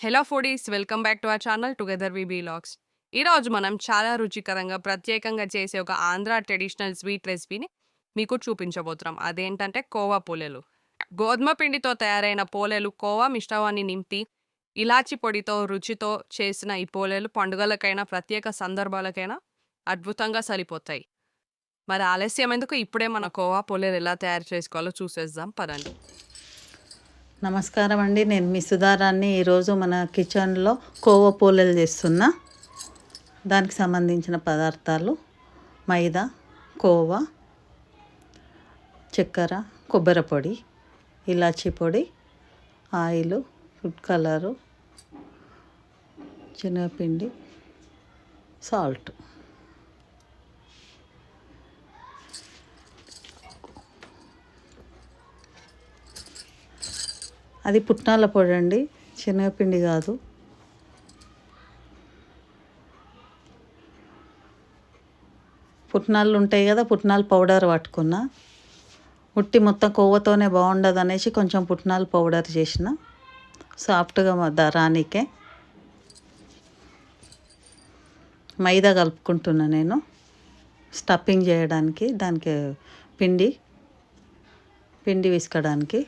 Hello foodies welcome back to our channel together we vlogs. ఈరోజు మనం చాలా రుచికరంగా ప్రత్యేకంగా చేసే ఒక ఆంధ్ర ట్రెడిషనల్ స్వీట్ రెసిపీని మీకు చూపించబోతున్నాం. అదేంటంటే కోవా పోలేలు. గోధుమ పిండితో తయారైన పోలేలు కోవా మిశ్రమాన్ని నింపి ఇలాచి పొడితో రుచితో చేసిన ఈ పోలేలు పండుగలకైనా ప్రత్యేక సందర్భాలకైనా అద్భుతంగా సరిపోతాయి. మరి ఆలస్యం ఎందుకు, ఇప్పుడే మన కోవా పోలేలు ఎలా తయారు చేసుకోవాలో చూసేద్దాం పదండి. నమస్కారం అండి, నేను మీ సుధారాన్ని. ఈరోజు మన కిచెన్లో కోవా పోలేలు చేస్తున్నా. దానికి సంబంధించిన పదార్థాలు: మైదా, కోవా, చక్కెర, కొబ్బరి పొడి, ఇలాచీ పొడి, ఆయిల్, ఫుడ్ కలరు, శనగపిండి, సాల్ట్. అది పుట్నాల పొడి అండి, శనగపిండి కాదు. పుట్నాలు ఉంటాయి కదా, పుట్నాల పౌడర్ పట్టుకున్నా. ఉట్టి మొత్తం కొవ్వతోనే బాగుండదు అనేసి కొంచెం పుట్నాల పౌడర్ చేసిన, సాఫ్ట్గా రానికే. మైదా కలుపుకుంటున్నా నేను స్టఫింగ్ చేయడానికి, దానికి పిండి విసుకడానికి.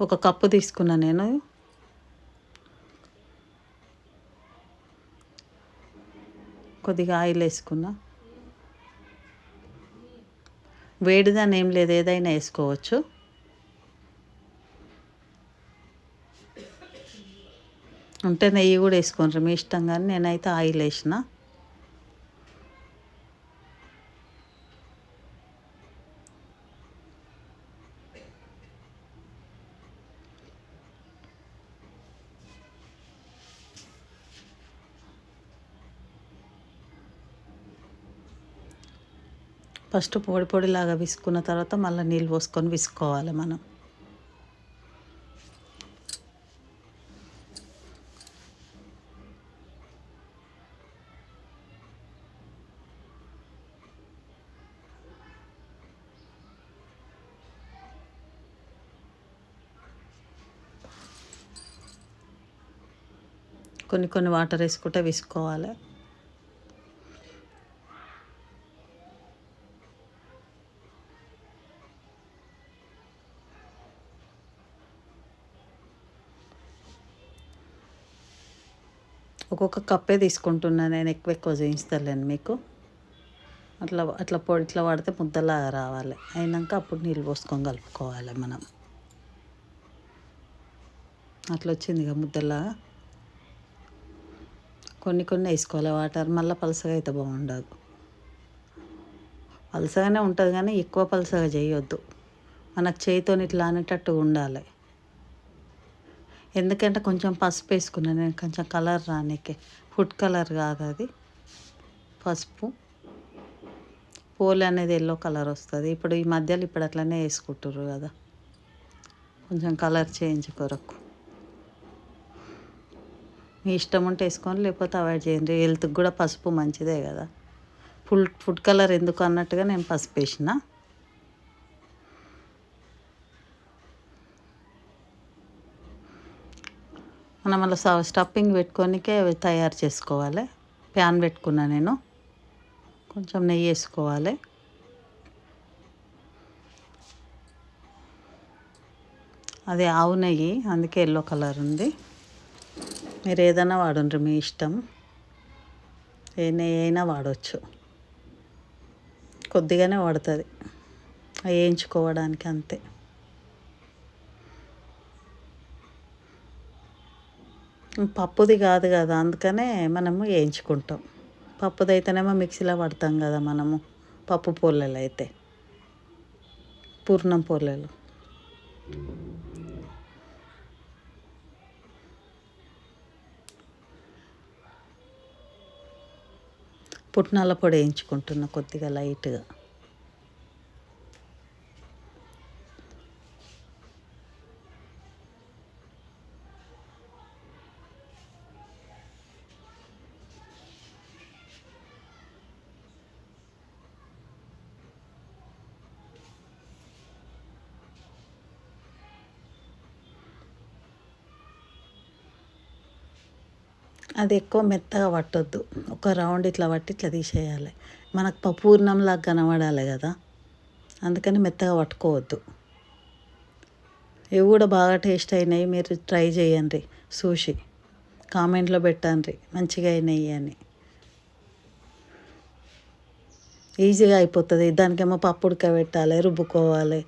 ఒక కప్పు తీసుకున్నా నేను. కొద్దిగా ఆయిల్ వేసుకున్నా. వేడిదని ఏం లేదు, ఏదైనా వేసుకోవచ్చు. ఉంటే నెయ్యి కూడా వేసుకుంటారు, మీ ఇష్టం. కానీ నేనైతే ఆయిల్ వేసిన. ఫస్ట్ పొడి పొడిలాగా విసుకున్న తర్వాత మళ్ళీ నీళ్ళు పోసుకొని విసుకోవాలి మనం. కొన్ని వాటర్ వేసుకుంటే విసుకోవాలి. ఒక్కొక్క కప్పే తీసుకుంటున్నా నేను, ఎక్కువ చేయిస్తాను మీకు. అట్లా పొడి ఇట్లా వాడితే ముద్దలాగా రావాలి. అయినాక అప్పుడు నీళ్ళు పోసుకొని కలుపుకోవాలి మనం. అట్లా వచ్చింది ఇక ముద్దలాగా. కొన్ని వేసుకోవాలి వాటర్, మళ్ళీ పలసగా అయితే బాగుండదు. పలసగానే ఉంటుంది కానీ ఎక్కువ పలసగా చేయొద్దు. మనకు చేయితో ఇట్లా అనేటట్టుగా ఉండాలి. ఎందుకంటే కొంచెం పసుపు వేసుకున్నాను నేను, కొంచెం కలర్ రానికే. ఫుడ్ కలర్ కాదు అది, పసుపు. పోలే అనేది ఎల్లో కలర్ వస్తుంది. ఇప్పుడు ఈ మధ్యలో అట్లనే వేసుకుంటారు కదా, కొంచెం కలర్ చేంజ్ కొరకు. మీ ఇష్టం ఉంటే వేసుకొని, లేకపోతే అవాయిడ్ చేయండి. హెల్త్కి కూడా పసుపు మంచిదే కదా. ఫుడ్ కలర్ ఎందుకు అన్నట్టుగా నేను పసుపు వేసిన. మనం అలా స్టఫింగ్ పెట్టుకోనికే తయారు చేసుకోవాలి. ప్యాన్ పెట్టుకున్నా నేను, కొంచెం నెయ్యి వేసుకోవాలి. అది ఆవు నెయ్యి, అందుకే ఎల్లో కలర్ ఉంది. మీరు ఏదైనా వాడండి, మీ ఇష్టం. ఏ నెయ్యి అయినా వాడవచ్చు. కొద్దిగానే వాడుతుంది వేయించుకోవడానికి, అంతే. పప్పుది కాదు కదా, అందుకనే మనము వేయించుకుంటాం. పప్పుది అయితేనేమో మిక్సీలో పడతాం కదా మనము. పప్పు పోలేలు అయితే, పూర్ణం పోలేలు. పుట్నాల పొడి వేయించుకుంటున్నా కొద్దిగా లైట్గా. అది ఎక్కువ మెత్తగా పట్టొద్దు. ఒక రౌండ్ ఇట్లా పట్టి ఇట్లా తీసేయాలి. మనకు పూర్ణంలాగా కనబడాలి కదా, అందుకని మెత్తగా పట్టుకోవద్దు. ఇవి కూడా బాగా టేస్ట్ అయినాయి, మీరు ట్రై చేయండి. చూసి కామెంట్లో పెట్టండి మంచిగా అయినాయి అని. ఈజీగా అయిపోతుంది. దానికేమో పప్పు ఉడకబెట్టాలి, రుబ్బుకోవాలి,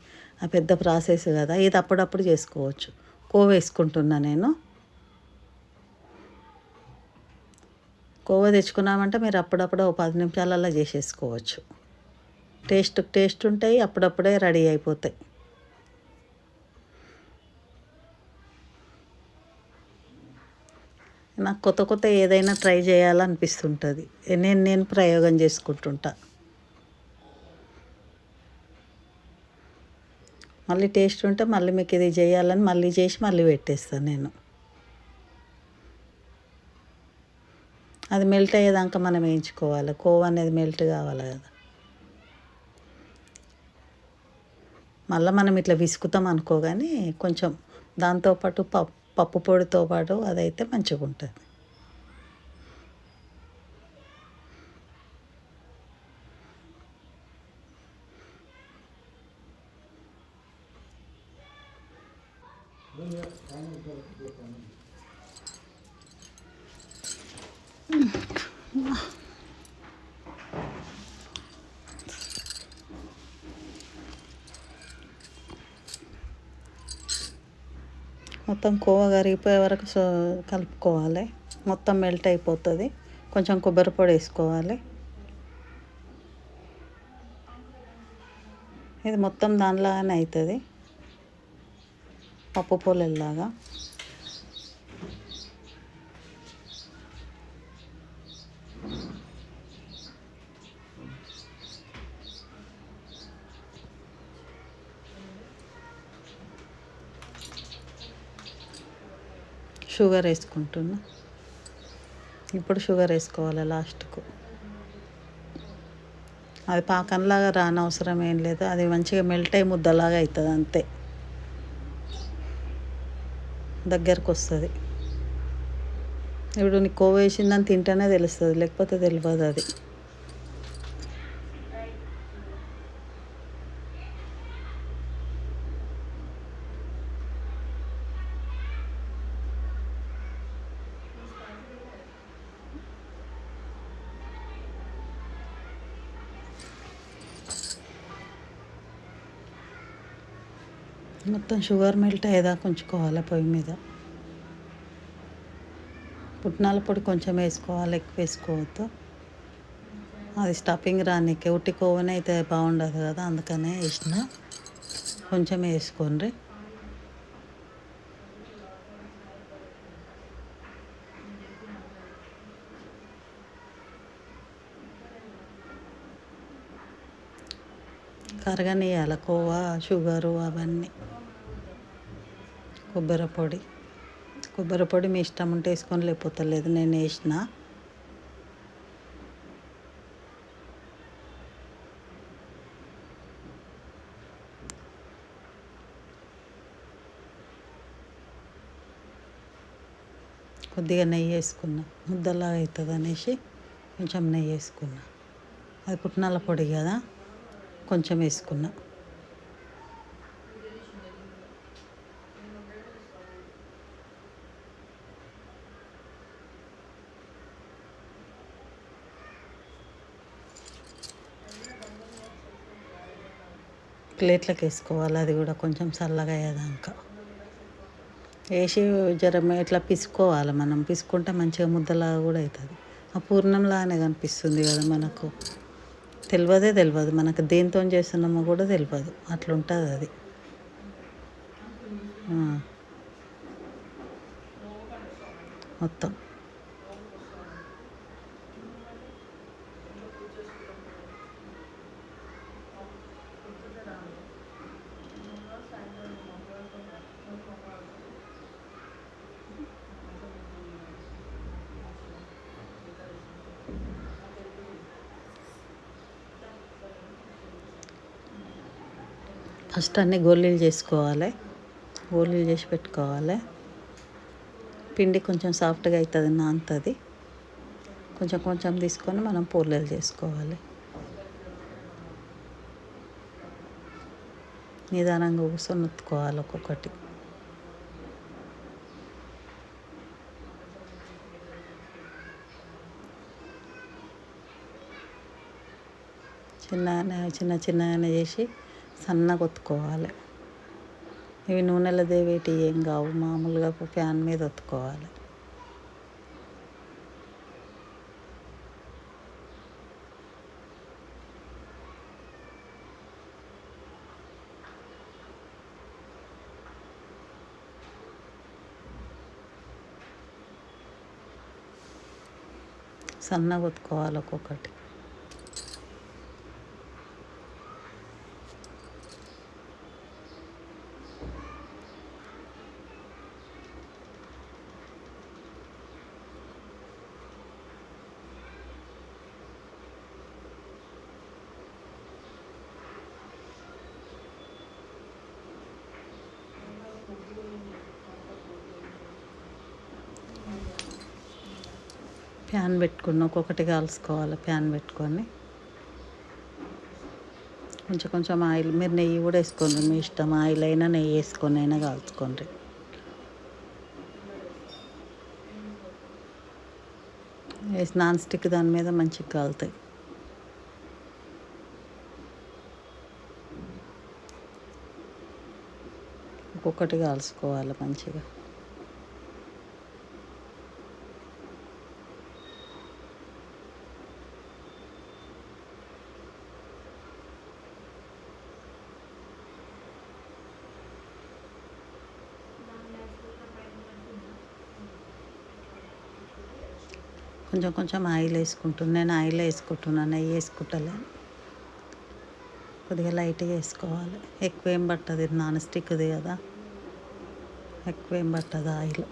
ఆ పెద్ద ప్రాసెస్ కదా. ఇది అప్పుడప్పుడు చేసుకోవచ్చు. కోవ వేసుకుంటున్నా నేను. కోవ తెచ్చుకున్నామంటే మీరు అప్పుడప్పుడు 10 నిమిషాలలో చేసేసుకోవచ్చు. టేస్ట్ ఉంటాయి, అప్పుడప్పుడే రెడీ అయిపోతాయి. నాకు కొత్త ఏదైనా ట్రై చేయాలనిపిస్తుంటుంది. నేను ప్రయోగం చేసుకుంటుంటా. మళ్ళీ టేస్ట్ ఉంటే మళ్ళీ మీకు ఇది చేయాలని మళ్ళీ చేసి మళ్ళీ పెట్టేస్తాను నేను. అది మెల్ట్ అయ్యేదాకా మనం వేయించుకోవాలి. కోవ అనేది మెల్ట్ కావాలి కదా. మళ్ళీ మనం ఇట్లా విసుకుతాం అనుకో, కానీ కొంచెం దాంతోపాటు పప్పు పొడితో పాటు అదైతే మంచిగా ఉంటుంది. మొత్తం కోవ కరిగిపోయే వరకు కలుపుకోవాలి. మొత్తం మెల్ట్ అయిపోతుంది. కొంచెం కొబ్బరి పొడి వేసుకోవాలి. ఇది మొత్తం దానిలాగానే అవుతుంది, పప్పు పొలల్లాగా. షుగర్ వేసుకుంటున్నా. ఇప్పుడు షుగర్ వేసుకోవాలి లాస్ట్కు. అది పాకంలాగా రానవసరం ఏం లేదు. అది మంచిగా మెల్ట్ అయ్యి ముద్దలాగా అవుతుంది అంతే, దగ్గరకు వస్తుంది. ఇప్పుడు నీకు కోవ వేసిందని తింటేనే తెలుస్తుంది, లేకపోతే తెలియదు అది. మొత్తం షుగర్ మెల్ట్ అయ్యేదాకా ఉంచుకోవాలి పొయ్యి మీద. పుట్నాల పొడి కొంచెం వేసుకోవాలి, ఎక్కువ వేసుకోవద్దు. అది స్టఫింగ్ రానికి. ఉట్టి కోవనే అయితే బాగుండదు కదా, అందుకనే వేసిన. కొంచెం వేసుకోండి. కరగనియాల కోవ, షుగరు అవన్నీ. కొబ్బరి పొడి మీ ఇష్టం ఉంటే వేసుకొని, లేకపోతే లేదు. నేను వేసిన. కొద్దిగా నెయ్యి వేసుకున్నా, ముద్దలాగా అవుతుంది అనేసి కొంచెం నెయ్యి వేసుకున్నా. అది పుట్నాల పొడి కదా, కొంచెం వేసుకున్నా. ప్లేట్లకు వేసుకోవాలి. అది కూడా కొంచెం చల్లగా అయ్యేదాకా వేసి ఇట్లా పిసుకోవాలి. మనం పిసుకుంటే మంచిగా ముద్దలాగా కూడా అవుతుంది. ఆ పూర్ణంలాగానే కనిపిస్తుంది కదా మనకు. తెలియదు మనకు దేంతో చేస్తున్నామో కూడా తెలియదు, అట్లుంటుంది అది. మొత్తం ఫస్ట్ అన్నీ గోళీలు చేసుకోవాలి. గోళీలు చేసి పెట్టుకోవాలి. పిండి కొంచెం సాఫ్ట్గా అవుతుంది, నానుతుంది. కొంచెం కొంచెం తీసుకొని మనం పూలలు చేసుకోవాలి. నిదానంగా కూర్చొని ఒత్తుకోవాలి ఒక్కొక్కటి. చిన్న చిన్నగానే చేసి సన్నగా ఒత్తుకోవాలి. ఇవి నూనెలో దేవేటి ఏం కావు, మామూలుగా ఫ్యాన్ మీద ఒత్తుకోవాలి. సన్నగా ఒత్తుకోవాలి ఒక్కొక్కటి. ప్యాన్ పెట్టుకుని ఒక్కొక్కటి కాల్చుకోవాలి. ప్యాన్ పెట్టుకొని కొంచెం కొంచెం ఆయిల్, మీరు నెయ్యి కూడా వేసుకోండి, మీ ఇష్టం. ఆయిల్ అయినా నెయ్యి వేసుకొని అయినా కాల్చుకోండి. వేసి నాన్ స్టిక్ దాని మీద మంచిగా కాలుతాయి. ఒక్కొక్కటి కాల్చుకోవాలి మంచిగా. కొంచెం కొంచెం ఆయిల్ వేసుకుంటున్నాను. నేను ఆయిల్ వేసుకుంటున్నాను, నెయ్యి వేసుకుంటలేను. కొద్దిగా లైట్గా వేసుకోవాలి. ఎక్కువ ఏం పట్టదు, నాన్ స్టిక్ది కదా, ఎక్కువ ఏం పట్టదు ఆయిల్.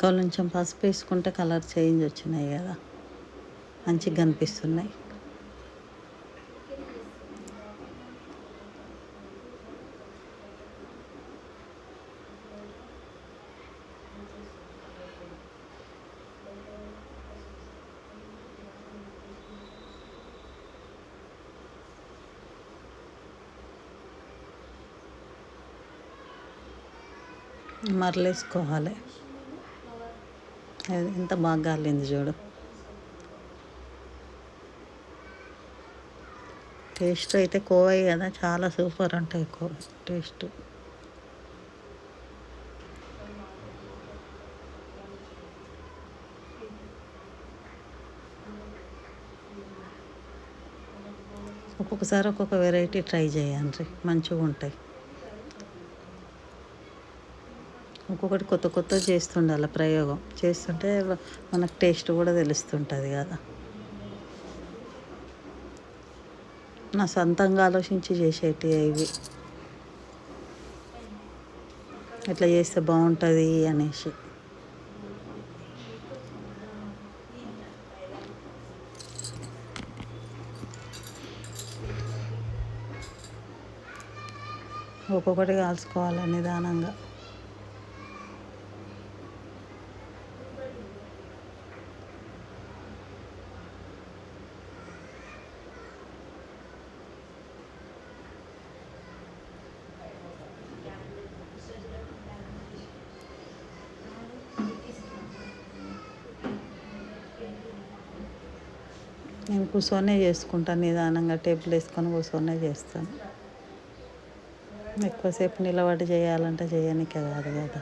కొంచెం పసుపు వేసుకుంటే కలర్ చేంజ్ వచ్చినాయి కదా, మంచిగా కనిపిస్తున్నాయి. మరలేసుకోవాలి. ఎంత బాగా కాలింది చూడు. టేస్ట్ అయితే కోవయ్య కదా, చాలా సూపర్ ఉంటాయి టేస్ట్. ఒక్కొక్కసారి ఒక్కొక్క వెరైటీ ట్రై చేయండి, మంచిగా ఉంటాయి. ఒక్కొక్కటి కొత్త కొత్త చేస్తుండాలి, ప్రయోగం చేస్తుంటే మనకు టేస్ట్ కూడా తెలుస్తుంటుంది కదా. నా సొంతంగా ఆలోచించి చేసేటి ఇవి, ఇట్లా చేస్తే బాగుంటుంది అనేసి. ఒక్కొక్కటి కాల్చుకోవాలి నిదానంగా. నేను కూర్చొనే చేసుకుంటాను, నిదానంగా టేబుల్ వేసుకొని కూర్చొనే చేస్తాను. ఎక్కువసేపు నిలబడి చేయాలంటే చేయనికే కాదు కదా.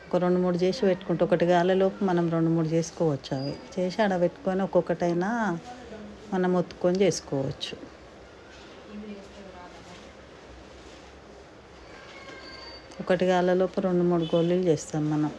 ఒక 2-3 చేసి పెట్టుకుంటే ఒకటి గాలిలోపు మనం 2-3 చేసుకోవచ్చు. అవి చేసి ఆడ పెట్టుకొని ఒక్కొక్కటైనా మనం ఒత్తుకొని చేసుకోవచ్చు. ఒకటి గాలిలోపు 2-3 గోళీలు చేస్తాం మనం.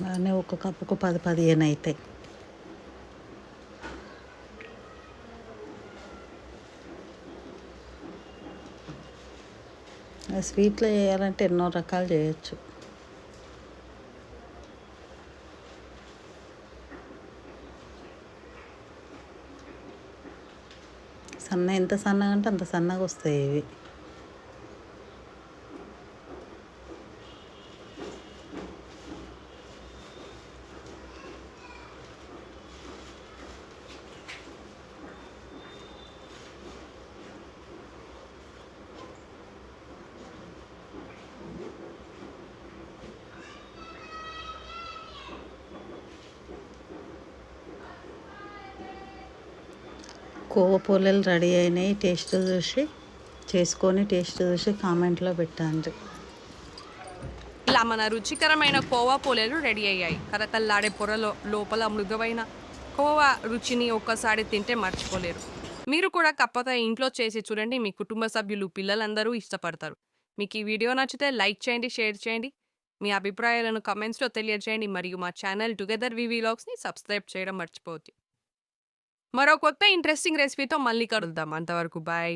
అలానే ఒక కప్పుకు 10-15 అవుతాయి. స్వీట్లో చేయాలంటే ఎన్నో రకాలు చేయొచ్చు. ఎంత సన్నగా అంటే అంత సన్నగా వస్తాయి ఇవి. కోవా పోలేలు రెడీ అయినాయి. టేస్ట్ చూసి కామెంట్లో పెట్టండి. ఇలా మన రుచికరమైన కోవా పోలేలు రెడీ అయ్యాయి. కరకల్లాడే పొరలో లోపల మృదువైన కోవా రుచిని ఒక్కసారి తింటే మర్చిపోలేరు. మీరు కూడా కప్పత ఇంట్లో చేసి చూడండి. మీ కుటుంబ సభ్యులు, పిల్లలందరూ ఇష్టపడతారు. మీకు ఈ వీడియో నచ్చితే లైక్ చేయండి, షేర్ చేయండి. మీ అభిప్రాయాలను కమెంట్స్లో తెలియజేయండి. మరియు మా ఛానల్ టుగెదర్ వివి వ్లాగ్స్ని సబ్స్క్రైబ్ చేయడం మర్చిపోవద్దు. మరో కొత్త ఇంట్రెస్టింగ్ రెసిపీతో మళ్ళీ కలుద్దాం. అంతవరకు బాయ్.